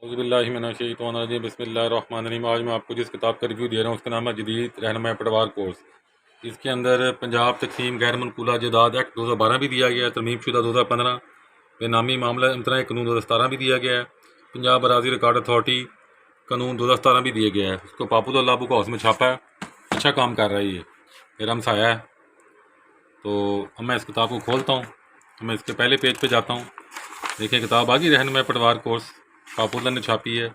اعوذ باللہ من الشیطان الرجیم بسم اللہ الرحمن الرحیم۔ آج میں آپ کو جس کتاب کا ریویو دے رہا ہوں اس کا نام ہے جدید رہنما پٹوار کورس۔ اس کے اندر پنجاب تقسیم غیر منقولہ جائیداد ایکٹ 2012 بھی دیا گیا ہے، ترمیم شدہ 2015، بے نامی معاملہ امتناعی قانون 2017 بھی دیا گیا ہے، پنجاب اراضی ریکارڈ اتھارٹی قانون 2017 بھی دیا گیا ہے۔ اس کو پاپولر لا بک ہاؤس میں چھاپا ہے، اچھا کام کر رہا ہے، یہ میرا ہمسایہ ہے۔ تو اب میں اس کتاب کو کھولتا ہوں، تو میں اس کے پہلے پیج پہ جاتا ہوں۔ دیکھیں کتاب آ گئی، رہنما پٹوار کورس، پاپولر نے چھاپی ہے۔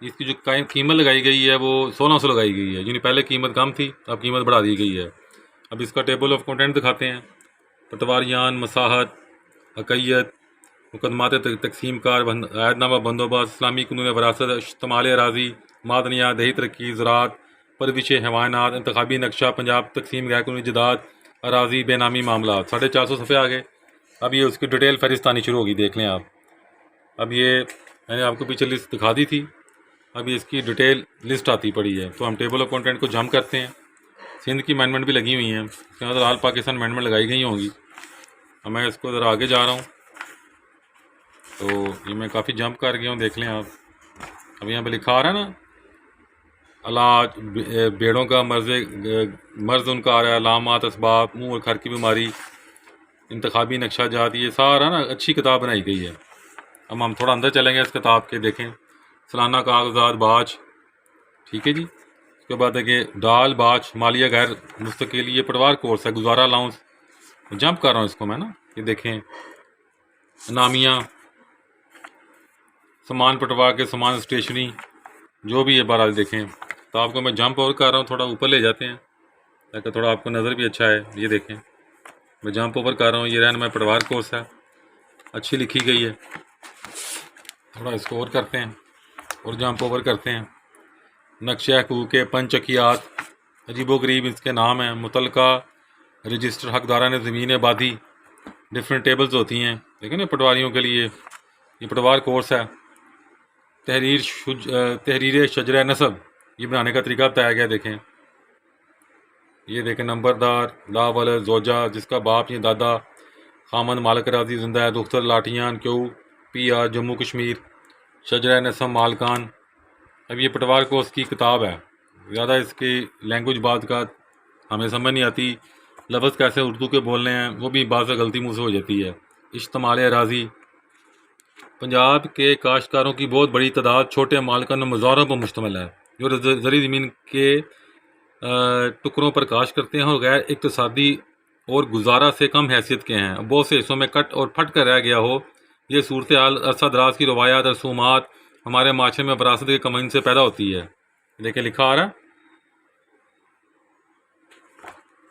اس کی جو قیمت لگائی گئی ہے وہ 1600 لگائی گئی ہے، یعنی پہلے قیمت کم تھی اب قیمت بڑھا دی گئی ہے۔ اب اس کا ٹیبل آف کنٹینٹ دکھاتے ہیں۔ پٹواریان، مساحت، عقیت، مقدمات تقسیم کار، عہد نامہ بندوبست، اسلامی قانون وراثت، اشتمال اراضی، معدنیات، دیہی ترقی، زراعت، پرورش حیوانات، انتخابی نقشہ، پنجاب تقسیم غیر قانونی جائیداد، اراضی، بے نامی معاملات۔ 450 صفحے آگے۔ اب یہ اس کی ڈیٹیل فہرست آنی شروع ہوگی، دیکھ لیں آپ۔ اب یہ میں نے آپ کو پیچھے لسٹ دکھا دی تھی، اب یہ اس کی ڈیٹیل لسٹ آتی پڑی ہے۔ تو ہم ٹیبل آف کنٹینٹ کو جمپ کرتے ہیں۔ سندھ کی امینڈمنٹ بھی لگی ہوئی ہیں، اس کے اندر آل پاکستان امینڈمنٹ لگائی گئی ہوں گی۔ اب میں اس کو ذرا آگے جا رہا ہوں، تو یہ میں کافی جمپ کر گیا ہوں، دیکھ لیں آپ۔ اب یہاں پہ لکھا آ رہا ہے نا، علاج بیڑوں کا مرض ان کا آ رہا ہے، علامات، اسباب، منہ اور کھر کی بیماری، انتخابی نقشہ جات، یہ سارا نا اچھی کتاب بنائی گئی ہے۔ اب ہم تھوڑا اندر چلیں گے اس کتاب کے، دیکھیں سالانہ کاغذات باج، ٹھیک ہے جی۔ اس کے بعد دیکھیں ڈال باج، مالیہ غیر مستقل، یہ پٹوار کورس ہے، گزارا الاؤنس، جمپ کر رہا ہوں اس کو میں نا۔ یہ دیکھیں نامیہ، سامان پٹوار کے سامان، اسٹیشنری، جو بھی ہے بہرحال دیکھیں۔ تو آپ کو میں جمپ اور کر رہا ہوں، تھوڑا اوپر لے جاتے ہیں تاکہ تھوڑا آپ کو نظر بھی اچھا ہے۔ یہ دیکھیں میں جمپ اوور کر رہا ہوں، یہ رہنما پٹوار کورس ہے، اچھی لکھی گئی ہے۔ تھوڑا اس کو اور کرتے ہیں اور جمپ اوور کرتے ہیں۔ نقشہ حقوق پنچکیات، عجیب و غریب اس کے نام ہیں، متعلقہ رجسٹر حقداران زمین آبادی، ڈفرینٹ ٹیبلز ہوتی ہیں، دیکھیں نا پٹواریوں کے لیے۔ یہ پٹوار کورس ہے۔ تحریر شجرہ نسب، یہ بنانے کا طریقہ بتایا گیا، دیکھیں یہ دیکھیں نمبردار، لا ولد، زوجہ جس کا باپ یا دادا، خامند مالک راضی زندہ ہے، دختر لاٹھیان کیو پی آر جموں کشمیر، شجرہ نسب مالکان۔ اب یہ پٹوار کورس کی کتاب ہے، زیادہ اس کی لینگویج بعد کا ہمیں سمجھ نہیں آتی، لفظ کیسے اردو کے بولنے ہیں وہ بھی بعض غلطی منہ سے ہو جاتی ہے۔ اشتمال اراضی، پنجاب کے کاشتکاروں کی بہت بڑی تعداد چھوٹے مالکان و مزاروں پر مشتمل ہے، جو زرعی زمین کے ٹکڑوں پر کاشت کرتے ہیں اور غیر اقتصادی اور گزارا سے کم حیثیت کے ہیں، بہت سے حصوں میں کٹ اور پھٹ کر رہ گیا ہو۔ یہ صورتحال عرصہ دراز کی روایات، رسومات ہمارے معاشرے میں وراثت کے کمائن سے پیدا ہوتی ہے۔ دیکھیں لکھا آ رہا ہے،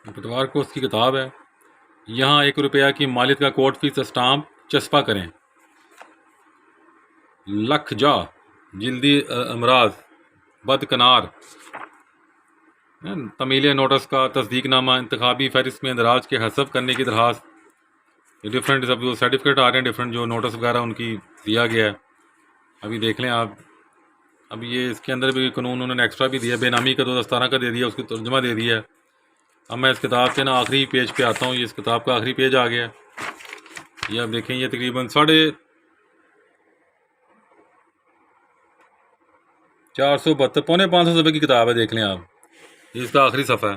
پٹوار کورس کی کتاب ہے۔ یہاں 1 روپیہ کی مالیت کا کوٹ فیس اسٹامپ چسپاں کریں۔ لکھ جا، جلدی امراض، بدکنار، تمیلیہ نوٹس کا تصدیق نامہ، انتخابی فہرست میں اندراج کے حذف کرنے کی درخواست، یہ ڈفرینٹ جو سرٹیفکیٹ آ رہے ہیں، ڈفرینٹ جو نوٹس وغیرہ ان کی دیا گیا ہے، ابھی دیکھ لیں آپ۔ اب یہ اس کے اندر بھی قانون انہوں نے ایکسٹرا بھی دیا، بے نامی کا 2017 کا دے دیا، اس کی ترجمہ دے دیا ہے۔ اب میں اس کتاب کے نا آخری پیج پہ آتا ہوں، یہ اس کتاب کا آخری پیج آ گیا ہے۔ یہ آپ دیکھیں یہ تقریباً 472 پونے 500 صفحے کی کتاب ہے، دیکھ لیں آپ، یہ اس کا آخری صفحہ ہے۔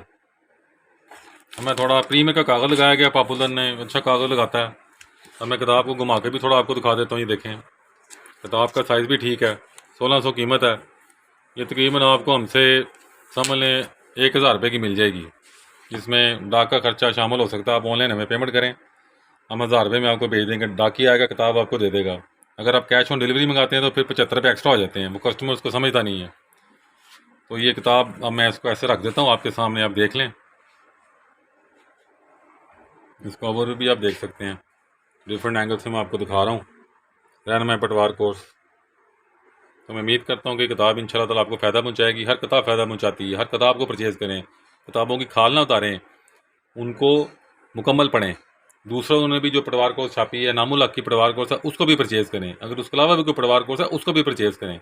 ہمیں تھوڑا پریمے کا کاغذ لگایا گیا، پاپولر نے اچھا کاغذ لگاتا ہے۔ اب میں کتاب کو گھما کے بھی تھوڑا آپ کو دکھا دیتا ہوں، یہ دیکھیں کتاب کا سائز بھی ٹھیک ہے، 1600 قیمت ہے۔ یہ تقریباً آپ کو ہم سے سمجھ لیں 1000 روپے کی مل جائے گی، جس میں ڈاک کا خرچہ شامل ہو سکتا ہے۔ آپ آن لائن ہمیں پیمنٹ کریں، ہم 1000 روپے میں آپ کو بھیج دیں گے، ڈاکی آئے گا کتاب آپ کو دے دے گا۔ اگر آپ کیش آن ڈیلیوری منگاتے ہیں تو پھر 75 روپے ایکسٹرا ہو جاتے ہیں، وہ کسٹمر اس کو سمجھتا نہیں ہے۔ تو یہ کتاب اب میں اس کو ایسے رکھ دیتا ہوں آپ کے سامنے، آپ دیکھ لیں، اس کو اوور بھی آپ دیکھ سکتے ہیں، ڈفرینٹ اینگل سے میں آپ کو دکھا رہا ہوں، رہنما پٹوار کورس۔ تو میں امید کرتا ہوں کہ کتاب انشاءاللہ تعالیٰ آپ کو فائدہ پہنچائے گی۔ ہر کتاب فائدہ پہنچاتی ہے، ہر کتاب کو پرچیز کریں، کتابوں کی کھال نہ اتاریں، ان کو مکمل پڑھیں۔ دوسرا انہوں نے بھی جو پٹوار کورس چھاپی ہے، نام الحق کی پٹوار کورس ہے، اس کو بھی پرچیز کریں۔ اگر اس کے علاوہ بھی کوئی پٹوار کورس ہے اس کو بھی پرچیز کریں۔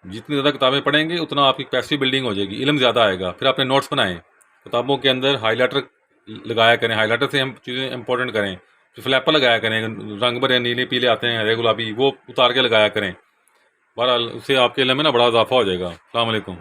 جتنی زیادہ کتابیں پڑھیں گے اتنا آپ کی کیپیسٹی بلڈنگ ہو جائے گی، علم زیادہ آئے گا۔ پھر اپنے نوٹس بنائیں، کتابوں کے اندر ہائی لائٹر لگایا کریں، ہائی لائٹر سے ہم چیزیں امپورٹنٹ کریں، فلیپر لگایا کریں، رنگ برے نیلے پیلے آتے ہیں، ہرے گلابی، وہ اتار کے لگایا کریں۔ بہرحال اس سے آپ کے علم میں نا بڑا اضافہ ہو جائے گا۔ السلام علیکم۔